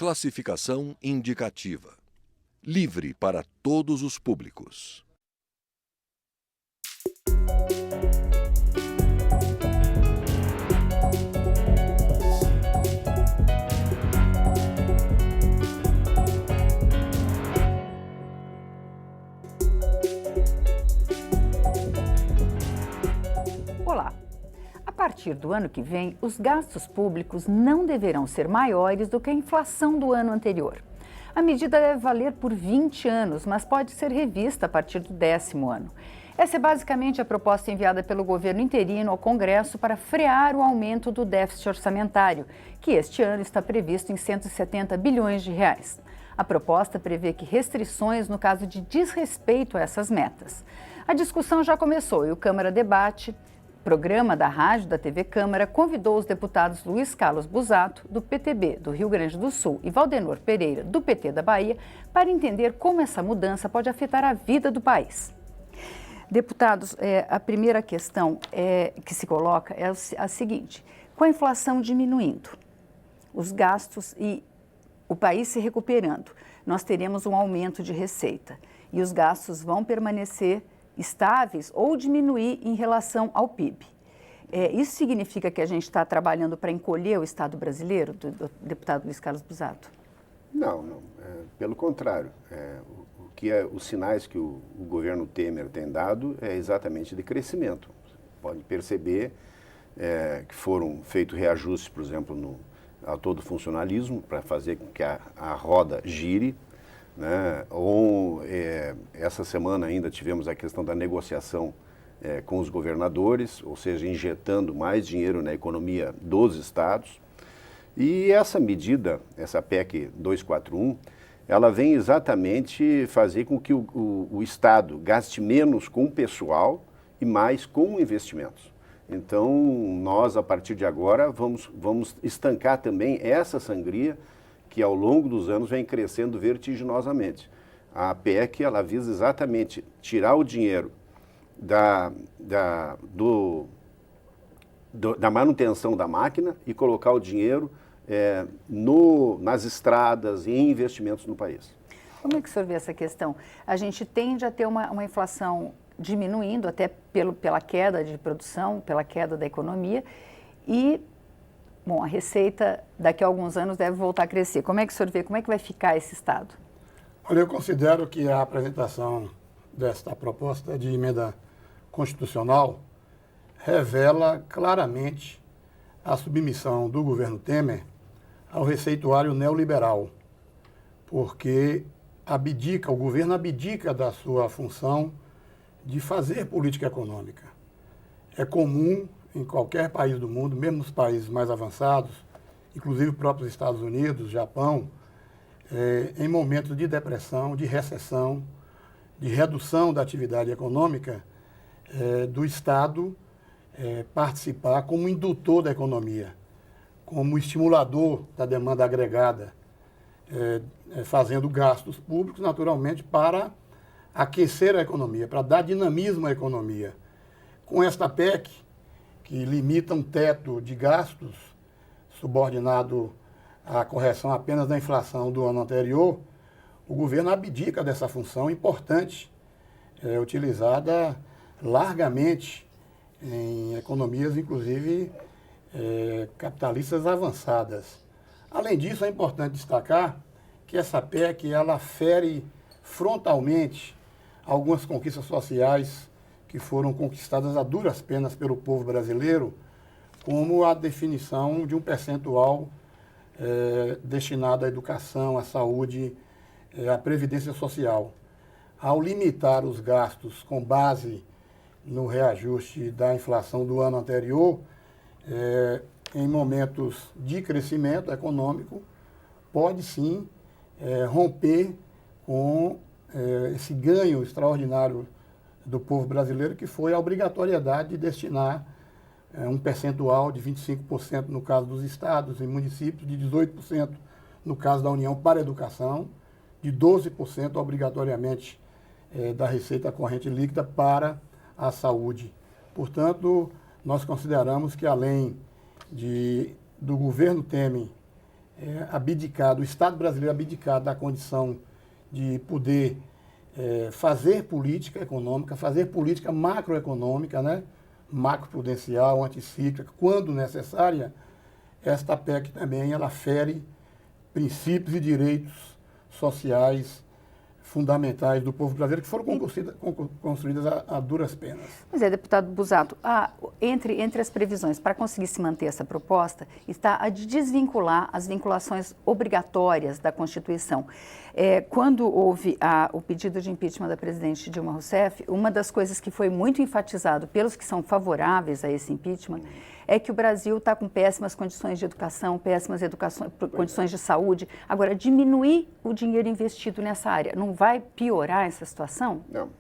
Classificação indicativa. Livre para todos os públicos. Olá! A partir do ano que vem, os gastos públicos não deverão ser maiores do que a inflação do ano anterior. A medida deve valer por 20 anos, mas pode ser revista a partir do 10º ano. Essa é basicamente a proposta enviada pelo governo interino ao Congresso para frear o aumento do déficit orçamentário, que este ano está previsto em 170 bilhões de reais. A proposta prevê que restrições no caso de desrespeito a essas metas. A discussão já começou e o Câmara Debate, programa da Rádio da TV Câmara, convidou os deputados Luiz Carlos Busato, do PTB do Rio Grande do Sul, e Valdenor Pereira, do PT da Bahia, para entender como essa mudança pode afetar a vida do país. Deputados, a primeira questão que se coloca é a seguinte: com a inflação diminuindo, os gastos e o país se recuperando, nós teremos um aumento de receita e os gastos vão permanecer estáveis ou diminuir em relação ao PIB. Isso significa que a gente está trabalhando para encolher o Estado brasileiro, do deputado Luiz Carlos Busato? Não. Pelo contrário. Os sinais que o governo Temer tem dado é exatamente de crescimento. Você pode perceber que foram feitos reajustes, por exemplo, a todo o funcionalismo, para fazer com que a roda gire, né? Essa semana ainda tivemos a questão da negociação com os governadores, ou seja, injetando mais dinheiro na economia dos estados. E essa medida, essa PEC 241, ela vem exatamente fazer com que o Estado gaste menos com o pessoal e mais com investimentos. Então, nós, a partir de agora, vamos estancar também essa sangria que, ao longo dos anos, vem crescendo vertiginosamente. A PEC, ela visa exatamente tirar o dinheiro da manutenção da máquina e colocar o dinheiro nas estradas e em investimentos no país. Como é que o senhor vê essa questão? A gente tende a ter uma inflação diminuindo, até pela queda de produção, pela queda da economia, e, a receita daqui a alguns anos deve voltar a crescer. Como é que o senhor vê, como é que vai ficar esse Estado? Olha, eu considero que a apresentação desta proposta de emenda constitucional revela claramente a submissão do governo Temer ao receituário neoliberal, porque o governo abdica da sua função de fazer política econômica. É comum em qualquer país do mundo, mesmo os países mais avançados, inclusive os próprios Estados Unidos, Japão, em momentos de depressão, de recessão, de redução da atividade econômica, do Estado participar como indutor da economia, como estimulador da demanda agregada, fazendo gastos públicos, naturalmente, para aquecer a economia, para dar dinamismo à economia. Com esta PEC, que limita um teto de gastos subordinado à correção apenas da inflação do ano anterior, o governo abdica dessa função importante, utilizada largamente em economias, inclusive, capitalistas avançadas. Além disso, é importante destacar que essa PEC, ela fere frontalmente algumas conquistas sociais que foram conquistadas a duras penas pelo povo brasileiro, como a definição de um percentual destinado à educação, à saúde, à previdência social. Ao limitar os gastos com base no reajuste da inflação do ano anterior, em momentos de crescimento econômico, pode sim romper com esse ganho extraordinário do povo brasileiro, que foi a obrigatoriedade de destinar um percentual de 25% no caso dos estados e municípios, de 18% no caso da União para a educação, de 12% obrigatoriamente da receita corrente líquida para a saúde. Portanto, nós consideramos que, além do governo Temer abdicado, o Estado brasileiro abdicado da condição de poder fazer política econômica, fazer política macroeconômica, né? Macroprudencial, anticíclica, quando necessária, esta PEC também ela fere princípios e direitos sociais fundamentais do povo brasileiro que foram construídas a duras penas. Mas deputado Busato, entre as previsões para conseguir se manter essa proposta está a de desvincular as vinculações obrigatórias da Constituição. Quando houve o pedido de impeachment da presidente Dilma Rousseff, uma das coisas que foi muito enfatizado pelos que são favoráveis a esse impeachment é que o Brasil está com péssimas condições de educação, péssimas condições de saúde. Agora, diminuir o dinheiro investido nessa área não vai piorar essa situação? Não.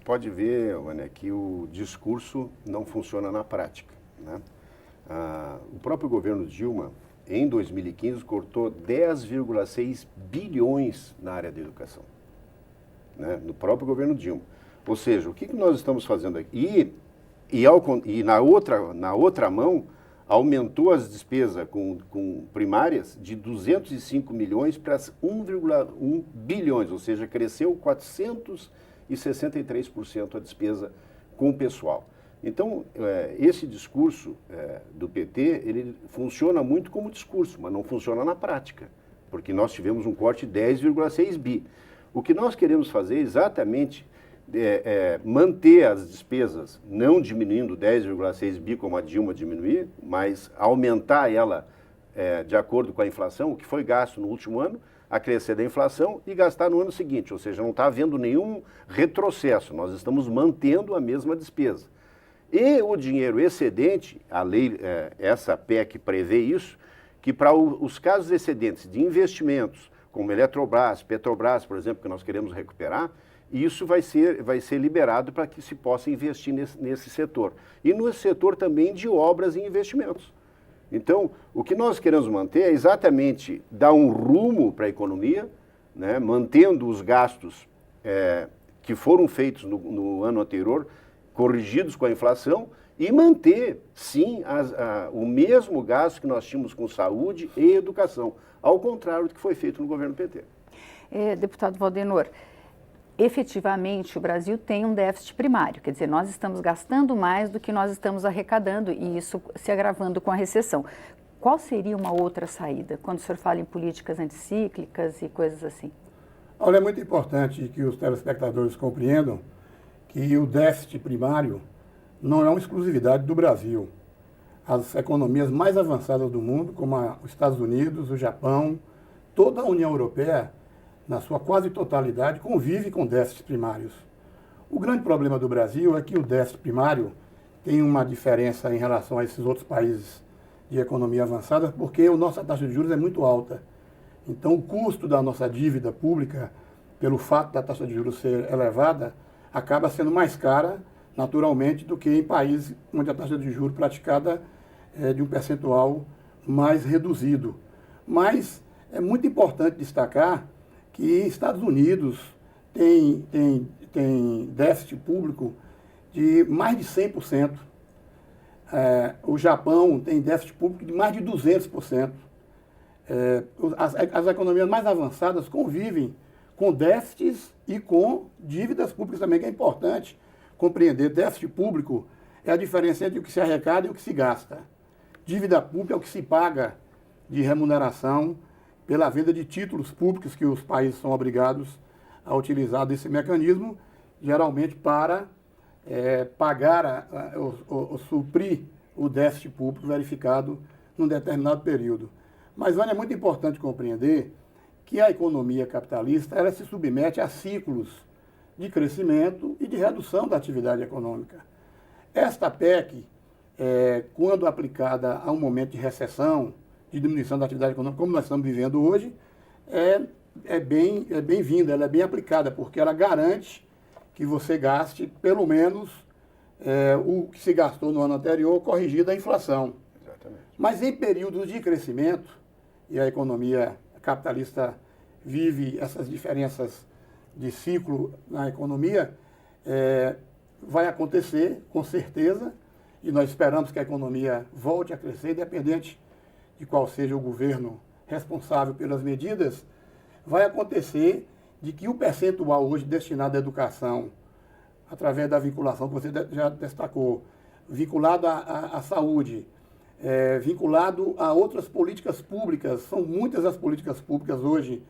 Pode ver, Mané, que o discurso não funciona na prática, né? O próprio governo Dilma, em 2015, cortou 10,6 bilhões na área da educação, né? No próprio governo Dilma. Ou seja, o que nós estamos fazendo aqui? E na outra mão, aumentou as despesas com primárias de 205 milhões para 1,1 bilhões, ou seja, cresceu 463% a despesa com o pessoal. Então, esse discurso do PT, ele funciona muito como discurso, mas não funciona na prática, porque nós tivemos um corte de 10,6 bi. O que nós queremos fazer é exatamente manter as despesas, não diminuindo 10,6 bi como a Dilma diminuir, mas aumentar ela de acordo com a inflação, o que foi gasto no último ano, acrescer da inflação e gastar no ano seguinte, ou seja, não está havendo nenhum retrocesso, nós estamos mantendo a mesma despesa. E o dinheiro excedente, a lei, essa PEC prevê isso, que para os casos excedentes de investimentos, como Eletrobras, Petrobras, por exemplo, que nós queremos recuperar, isso vai ser liberado para que se possa investir nesse setor. E no setor também de obras e investimentos. Então, o que nós queremos manter é exatamente dar um rumo para a economia, né, mantendo os gastos que foram feitos no ano anterior, corrigidos com a inflação, e manter, sim, o mesmo gasto que nós tínhamos com saúde e educação, ao contrário do que foi feito no governo PT. Deputado Valdenor, efetivamente o Brasil tem um déficit primário, quer dizer, nós estamos gastando mais do que nós estamos arrecadando e isso se agravando com a recessão. Qual seria uma outra saída quando o senhor fala em políticas anticíclicas e coisas assim? Olha, é muito importante que os telespectadores compreendam que o déficit primário não é uma exclusividade do Brasil. As economias mais avançadas do mundo, como os Estados Unidos, o Japão, toda a União Europeia, na sua quase totalidade, convive com déficits primários. O grande problema do Brasil é que o déficit primário tem uma diferença em relação a esses outros países de economia avançada, porque a nossa taxa de juros é muito alta. Então, o custo da nossa dívida pública, pelo fato da taxa de juros ser elevada, acaba sendo mais cara, naturalmente, do que em países onde a taxa de juros praticada é de um percentual mais reduzido. Mas é muito importante destacar que Estados Unidos tem déficit público de mais de 100%. O Japão tem déficit público de mais de 200%. As economias mais avançadas convivem com déficits e com dívidas públicas também, que é importante compreender. Déficit público é a diferença entre o que se arrecada e o que se gasta. Dívida pública é o que se paga de remuneração pela venda de títulos públicos que os países são obrigados a utilizar desse mecanismo, geralmente para pagar ou suprir o déficit público verificado num determinado período. Mas é muito importante compreender que a economia capitalista ela se submete a ciclos de crescimento e de redução da atividade econômica. Esta PEC, quando aplicada a um momento de recessão, de diminuição da atividade econômica, como nós estamos vivendo hoje, é bem-vinda, ela é bem aplicada, porque ela garante que você gaste pelo menos o que se gastou no ano anterior, corrigido a inflação. Exatamente. Mas em períodos de crescimento, e a economia capitalista vive essas diferenças de ciclo na economia, vai acontecer, com certeza, e nós esperamos que a economia volte a crescer, independente de qual seja o governo responsável pelas medidas, vai acontecer de que o percentual hoje destinado à educação, através da vinculação que você já destacou, vinculado à saúde, vinculado a outras políticas públicas, são muitas as políticas públicas hoje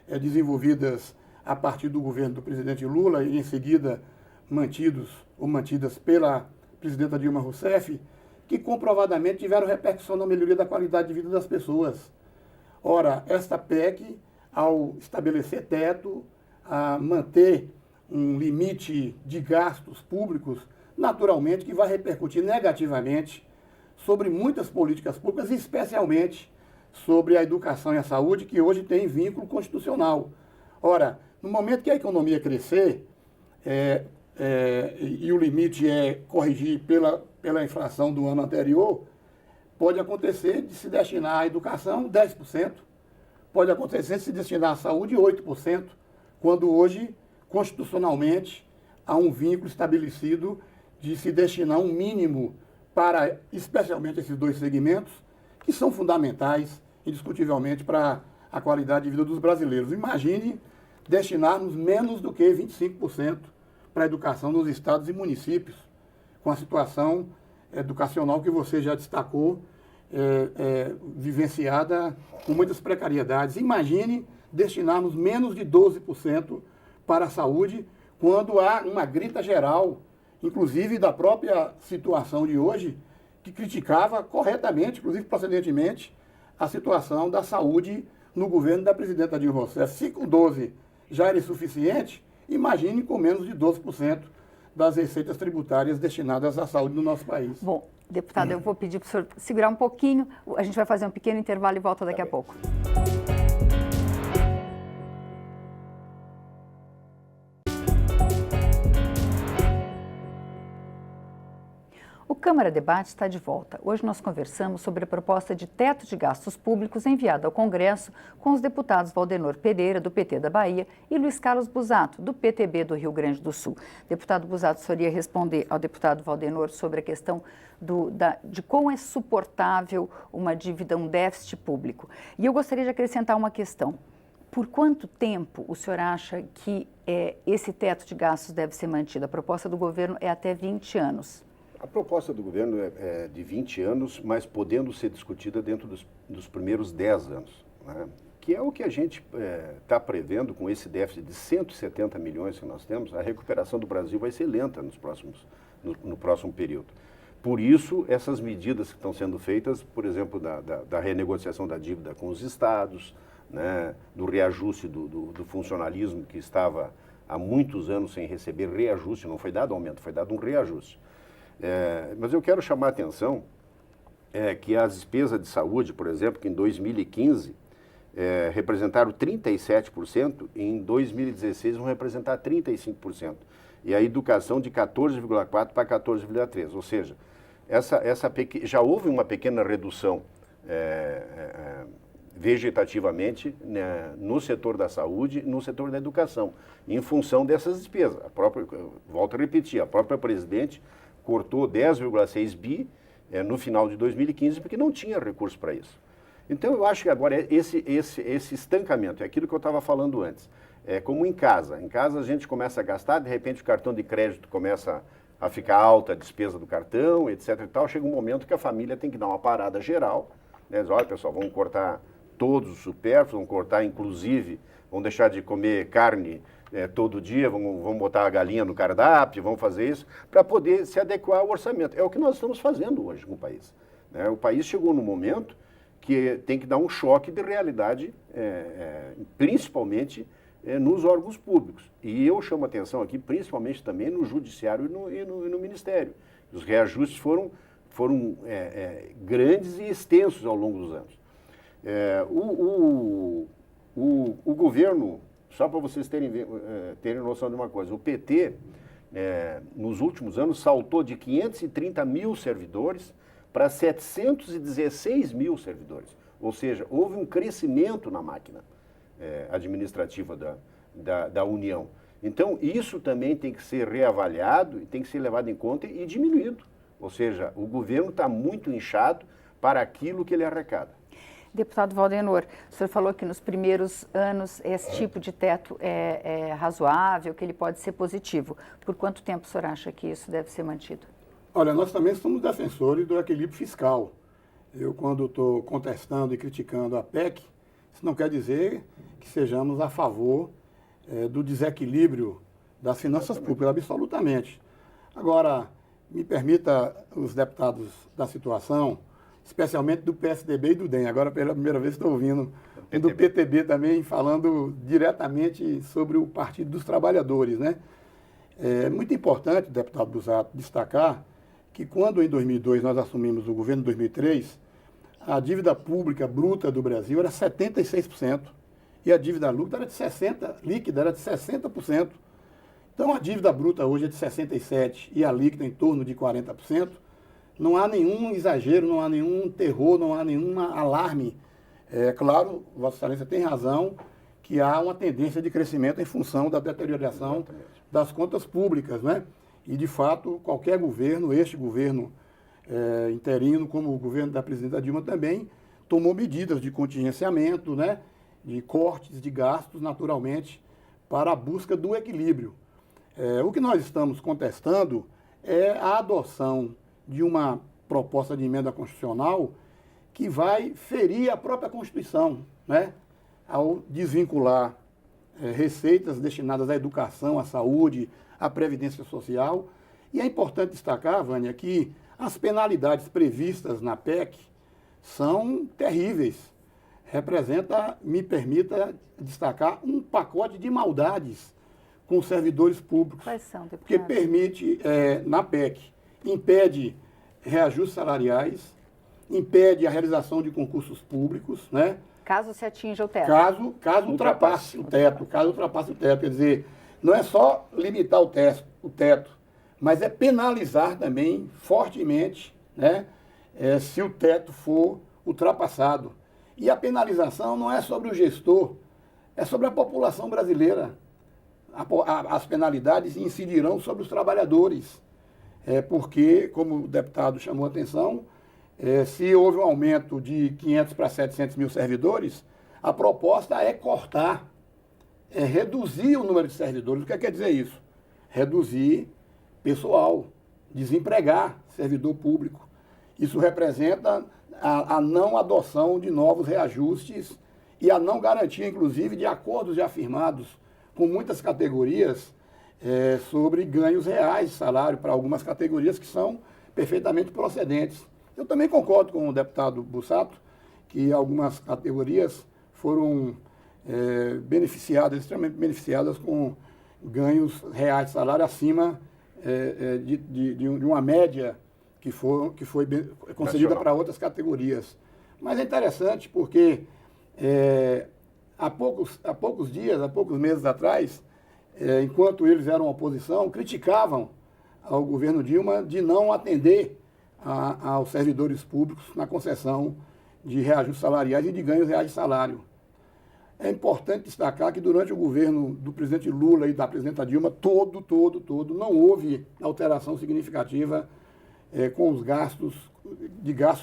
desenvolvidas a partir do governo do presidente Lula e em seguida mantidas pela presidenta Dilma Rousseff, que comprovadamente tiveram repercussão na melhoria da qualidade de vida das pessoas. Ora, esta PEC, ao estabelecer teto, a manter um limite de gastos públicos, naturalmente que vai repercutir negativamente sobre muitas políticas públicas, especialmente sobre a educação e a saúde, que hoje tem vínculo constitucional. Ora, no momento que a economia crescer, e o limite é corrigir pela inflação do ano anterior, pode acontecer de se destinar à educação 10%, pode acontecer de se destinar à saúde 8%, quando hoje, constitucionalmente, há um vínculo estabelecido de se destinar um mínimo para, especialmente, esses dois segmentos, que são fundamentais, indiscutivelmente, para a qualidade de vida dos brasileiros. Imagine destinarmos menos do que 25% para a educação nos estados e municípios, com a situação educacional que você já destacou, vivenciada com muitas precariedades. Imagine destinarmos menos de 12% para a saúde, quando há uma grita geral, inclusive da própria situação de hoje, que criticava corretamente, inclusive precedentemente, a situação da saúde no governo da presidenta Dilma Rousseff. Se com 12% já era insuficiente, imagine com menos de 12% das receitas tributárias destinadas à saúde no nosso país. Bom, deputado, eu vou pedir para o senhor segurar um pouquinho, a gente vai fazer um pequeno intervalo e volta daqui a pouco. O Câmara Debate está de volta. Hoje nós conversamos sobre a proposta de teto de gastos públicos enviada ao Congresso com os deputados Valdenor Pereira, do PT da Bahia, e Luiz Carlos Busato, do PTB do Rio Grande do Sul. Deputado Busato, só iria responder ao deputado Valdenor sobre a questão de como é suportável uma dívida, um déficit público. E eu gostaria de acrescentar uma questão. Por quanto tempo o senhor acha que esse teto de gastos deve ser mantido? A proposta do governo é até 20 anos. A proposta do governo é de 20 anos, mas podendo ser discutida dentro dos primeiros 10 anos, né? Que é o que a gente está prevendo com esse déficit de 170 milhões que nós temos. A recuperação do Brasil vai ser lenta no próximo período. Por isso, essas medidas que estão sendo feitas, por exemplo, da renegociação da dívida com os estados, né, do reajuste do funcionalismo que estava há muitos anos sem receber reajuste, não foi dado aumento, foi dado um reajuste. Mas eu quero chamar a atenção que as despesas de saúde, por exemplo, que em 2015 representaram 37%, em 2016 vão representar 35%. E a educação de 14,4% para 14,3%. Ou seja, já houve uma pequena redução vegetativamente, né, no setor da saúde, no setor da educação, em função dessas despesas. Volto a repetir, a própria presidente cortou 10,6 bi no final de 2015, porque não tinha recurso para isso. Então, eu acho que agora esse estancamento, é aquilo que eu estava falando antes, é como em casa. Em casa a gente começa a gastar, de repente o cartão de crédito começa a ficar alta a despesa do cartão, etc. e tal. Chega um momento que a família tem que dar uma parada geral, né? Diz, olha, pessoal, vamos cortar todos os supérfluos, vamos cortar, inclusive, vamos deixar de comer carne todo dia, vamos botar a galinha no cardápio, vamos fazer isso, para poder se adequar ao orçamento. É o que nós estamos fazendo hoje com o país, né? O país chegou no momento que tem que dar um choque de realidade, principalmente nos órgãos públicos. E eu chamo a atenção aqui, principalmente também no judiciário e no ministério. Os reajustes foram grandes e extensos ao longo dos anos. O governo, só para vocês terem noção de uma coisa, o PT, nos últimos anos, saltou de 530 mil servidores para 716 mil servidores. Ou seja, houve um crescimento na máquina administrativa da União. Então, isso também tem que ser reavaliado e tem que ser levado em conta e diminuído. Ou seja, o governo está muito inchado para aquilo que ele arrecada. Deputado Valdenor, o senhor falou que nos primeiros anos esse tipo de teto é razoável, que ele pode ser positivo. Por quanto tempo o senhor acha que isso deve ser mantido? Olha, nós também somos defensores do equilíbrio fiscal. Eu, quando estou contestando e criticando a PEC, isso não quer dizer que sejamos a favor do desequilíbrio das finanças públicas, absolutamente. Agora, me permita os deputados da situação, especialmente do PSDB e do DEM. Agora, pela primeira vez, estou ouvindo do PTB também falando diretamente sobre o Partido dos Trabalhadores, né? É muito importante, deputado Busato, destacar que quando em 2002 nós assumimos o governo em 2003, a dívida pública bruta do Brasil era 76% e a dívida líquida era de 60%. Então a dívida bruta hoje é de 67% e a líquida em torno de 40%. Não há nenhum exagero, não há nenhum terror, não há nenhum alarme. É claro, Vossa Excelência tem razão que há uma tendência de crescimento em função da deterioração das contas públicas, né? E, de fato, qualquer governo, este governo interino, como o governo da presidenta Dilma também, tomou medidas de contingenciamento, né? De cortes de gastos, naturalmente, para a busca do equilíbrio. O que nós estamos contestando é a adoção de uma proposta de emenda constitucional que vai ferir a própria Constituição, né? Ao desvincular receitas destinadas à educação, à saúde, à previdência social. E é importante destacar, Vânia, que as penalidades previstas na PEC são terríveis. Representa, me permita destacar, um pacote de maldades com os servidores públicos. Quais são, deputado? Que permite, na PEC, impede reajustes salariais, impede a realização de concursos públicos, né? Caso se atinja o teto. Caso ultrapasse o teto, quer dizer, não é só limitar o teto, mas é penalizar também fortemente, né, se o teto for ultrapassado. E a penalização não é sobre o gestor, é sobre a população brasileira. As penalidades incidirão sobre os trabalhadores, porque, como o deputado chamou a atenção, se houve um aumento de 500 para 700 mil servidores, a proposta é cortar, reduzir o número de servidores. O que quer dizer isso? Reduzir pessoal, desempregar servidor público. Isso representa a não adoção de novos reajustes e a não garantia, inclusive, de acordos já firmados com muitas categorias sobre ganhos reais de salário para algumas categorias que são perfeitamente procedentes. Eu também concordo com o deputado Busato que algumas categorias foram beneficiadas, extremamente beneficiadas com ganhos reais de salário acima de uma média que foi concedida para outras categorias. Mas é interessante porque há poucos meses atrás, enquanto eles eram oposição, criticavam ao governo Dilma de não atender aos servidores públicos na concessão de reajustes salariais e de ganhos reais de salário. É importante destacar que durante o governo do presidente Lula e da presidenta Dilma, não houve alteração significativa com os gastos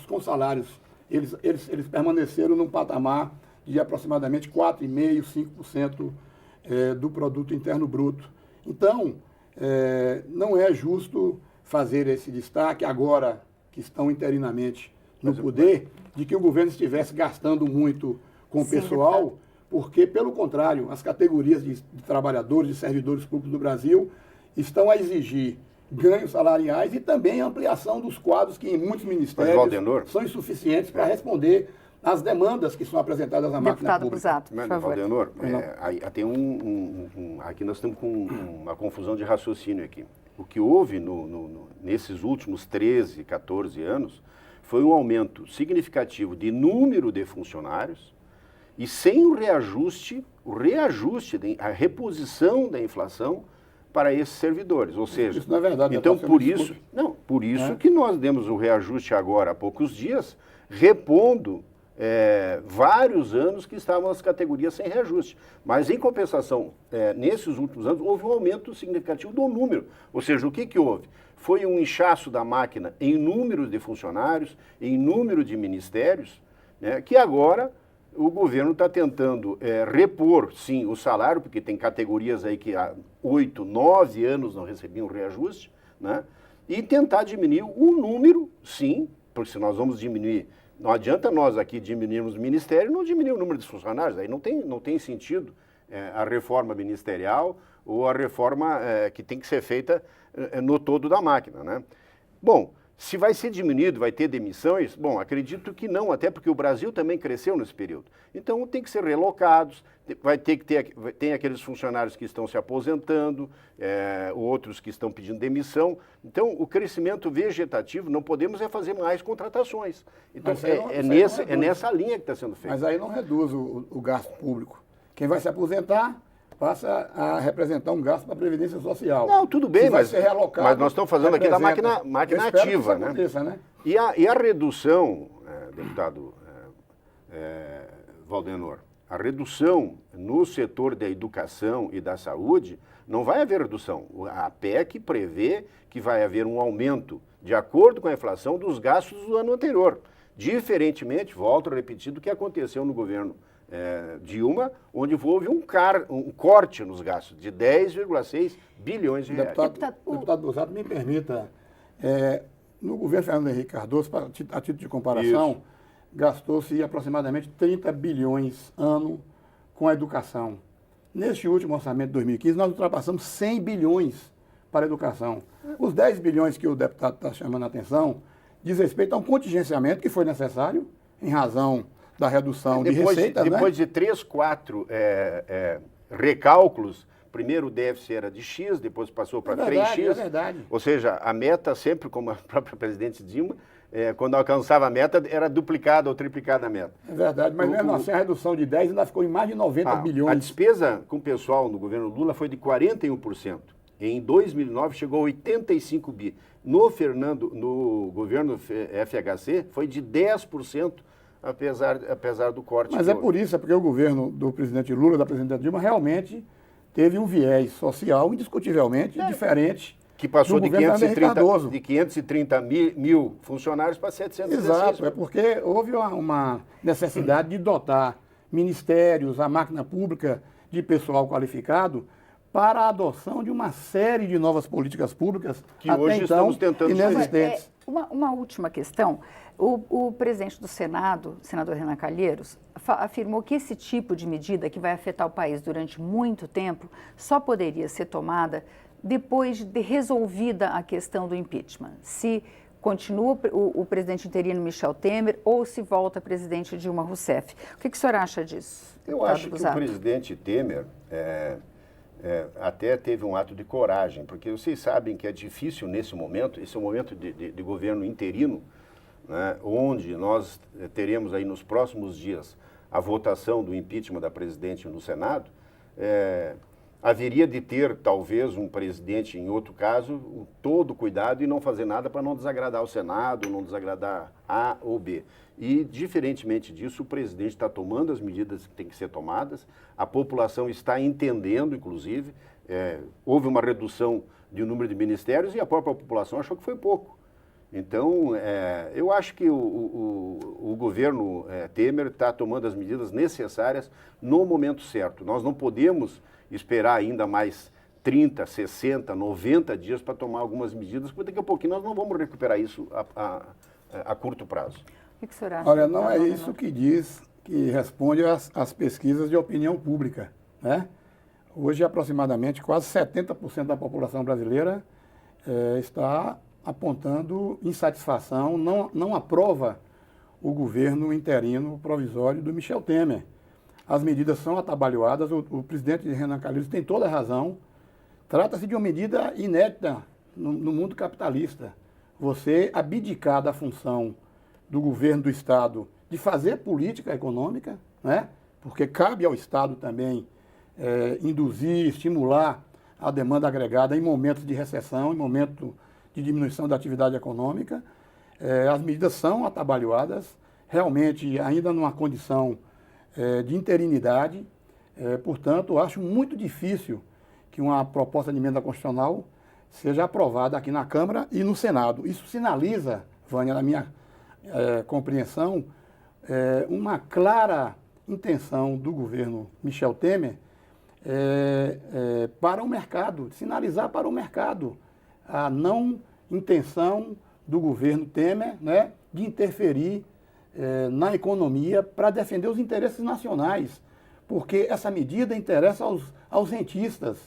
com salários. Eles permaneceram num patamar de aproximadamente 4,5%, 5% do produto interno bruto. Então, não é justo fazer esse destaque agora que estão interinamente no poder, de que o governo estivesse gastando muito com o pessoal, porque, pelo contrário, as categorias de trabalhadores, de servidores públicos do Brasil estão a exigir ganhos salariais e também ampliação dos quadros que em muitos ministérios são insuficientes para responder às demandas que são apresentadas à máquina pública. Busato, por favor. Valdenor, aqui nós estamos com uma confusão de raciocínio aqui. O que houve nesses últimos 13, 14 anos foi um aumento significativo de número de funcionários e sem o reajuste, a reposição da inflação para esses servidores. Ou seja, isso não é verdade, então por isso que nós demos o reajuste agora há poucos dias, repondo vários anos que estavam as categorias sem reajuste. Mas, em compensação, nesses últimos anos, houve um aumento significativo do número. Ou seja, o que houve? Foi um inchaço da máquina em número de funcionários, em número de ministérios, né, que agora o governo está tentando repor, sim, o salário, porque tem categorias aí que há 8, 9 anos não recebiam reajuste, né, e tentar diminuir o número, sim, porque se nós vamos diminuir, não adianta nós aqui diminuirmos o ministério e não diminuir o número de funcionários, aí não tem sentido a reforma ministerial ou a reforma que tem que ser feita no todo da máquina, né. Bom, se vai ser diminuído, vai ter demissões? Bom, acredito que não, até porque o Brasil também cresceu nesse período. Então, tem que ser relocados, tem aqueles funcionários que estão se aposentando, outros que estão pedindo demissão. Então, o crescimento vegetativo, não podemos fazer mais contratações. Então, nessa linha que está sendo feito. Mas aí não reduz o gasto público. Quem vai se aposentar passa a representar um gasto para a Previdência Social. Não, tudo bem, mas nós estamos falando aqui da máquina ativa, né? Aconteça, né? E a redução, deputado Valdenor, a redução no setor da educação e da saúde, não vai haver redução. A PEC prevê que vai haver um aumento, de acordo com a inflação, dos gastos do ano anterior. Diferentemente, volto a repetir, do que aconteceu no governo Dilma, onde houve um corte nos gastos de 10,6 bilhões de reais. Deputado Busato, me permita, no governo Fernando Henrique Cardoso, a título de comparação, gastou-se aproximadamente 30 bilhões ano com a educação. Neste último orçamento de 2015, nós ultrapassamos 100 bilhões para a educação. Os 10 bilhões que o deputado está chamando a atenção diz respeito a um contingenciamento que foi necessário em razão da redução de receitas, depois de 3, 4 recálculos, primeiro o déficit era de X, depois passou para 3X. É verdade. Ou seja, a meta sempre, como a própria presidente Dilma, quando alcançava a meta, era duplicada ou triplicada a meta. É verdade, mas mesmo assim a redução de 10 ainda ficou em mais de 90 bilhões. A despesa com o pessoal no governo Lula foi de 41%. Em 2009 chegou a 85 bi. No governo FHC foi de 10%. Apesar do corte. Mas porque o governo do presidente Lula e da presidente Dilma realmente teve um viés social indiscutivelmente diferente. Que passou de 530 mil funcionários para 700 mil. Exato, é porque houve uma necessidade de dotar ministérios, a máquina pública de pessoal qualificado para a adoção de uma série de novas políticas públicas que hoje estamos tentando inexistentes. Uma última questão. O presidente do Senado, senador Renan Calheiros, afirmou que esse tipo de medida que vai afetar o país durante muito tempo só poderia ser tomada depois de resolvida a questão do impeachment. Se continua o presidente interino Michel Temer ou se volta a presidente Dilma Rousseff. O que o senhor acha disso? Eu acho que o presidente Temer até teve um ato de coragem, porque vocês sabem que é difícil nesse momento, esse é um momento de governo interino, né, onde nós teremos aí nos próximos dias a votação do impeachment da presidente no Senado, haveria de ter, talvez, um presidente, em outro caso, todo cuidado e não fazer nada para não desagradar o Senado, não desagradar A ou B. E, diferentemente disso, o presidente está tomando as medidas que têm que ser tomadas, a população está entendendo, inclusive, houve uma redução de número de ministérios e a própria população achou que foi pouco. Então, eu acho que o governo Temer está tomando as medidas necessárias no momento certo. Nós não podemos esperar ainda mais 30, 60, 90 dias para tomar algumas medidas, porque daqui a pouquinho nós não vamos recuperar isso a curto prazo. O que o senhor acha? Olha, não é isso que responde às pesquisas de opinião pública, né? Hoje, aproximadamente, quase 70% da população brasileira está apontando insatisfação, não aprova o governo interino provisório do Michel Temer. As medidas são atabalhoadas, o presidente Renan Calheiros tem toda a razão. Trata-se de uma medida inédita no mundo capitalista. Você abdicar da função do governo do Estado de fazer política econômica, né? Porque cabe ao Estado também induzir, estimular a demanda agregada em momentos de recessão, em momentos de diminuição da atividade econômica. As medidas são atabalhoadas, realmente ainda numa condição de interinidade. Portanto, acho muito difícil que uma proposta de emenda constitucional seja aprovada aqui na Câmara e no Senado. Isso sinaliza, Vânia, na minha compreensão, uma clara intenção do governo Michel Temer para o mercado, sinalizar para o mercado a não intenção do governo Temer, né, de interferir na economia para defender os interesses nacionais, porque essa medida interessa aos rentistas,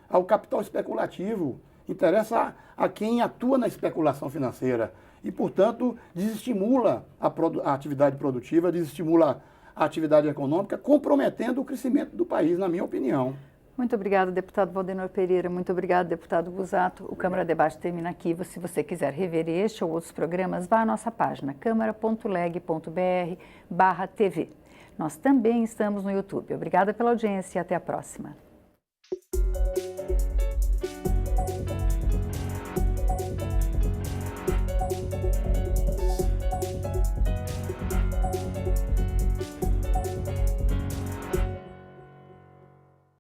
ao capital especulativo, interessa a quem atua na especulação financeira e, portanto, desestimula a atividade produtiva, desestimula a atividade econômica, comprometendo o crescimento do país, na minha opinião. Muito obrigada, deputado Valdenor Pereira. Muito obrigado, deputado Busato. O Câmara Debate termina aqui. Se você quiser rever este ou outros programas, vá à nossa página câmara.leg.br/TV. Nós também estamos no YouTube. Obrigada pela audiência e até a próxima.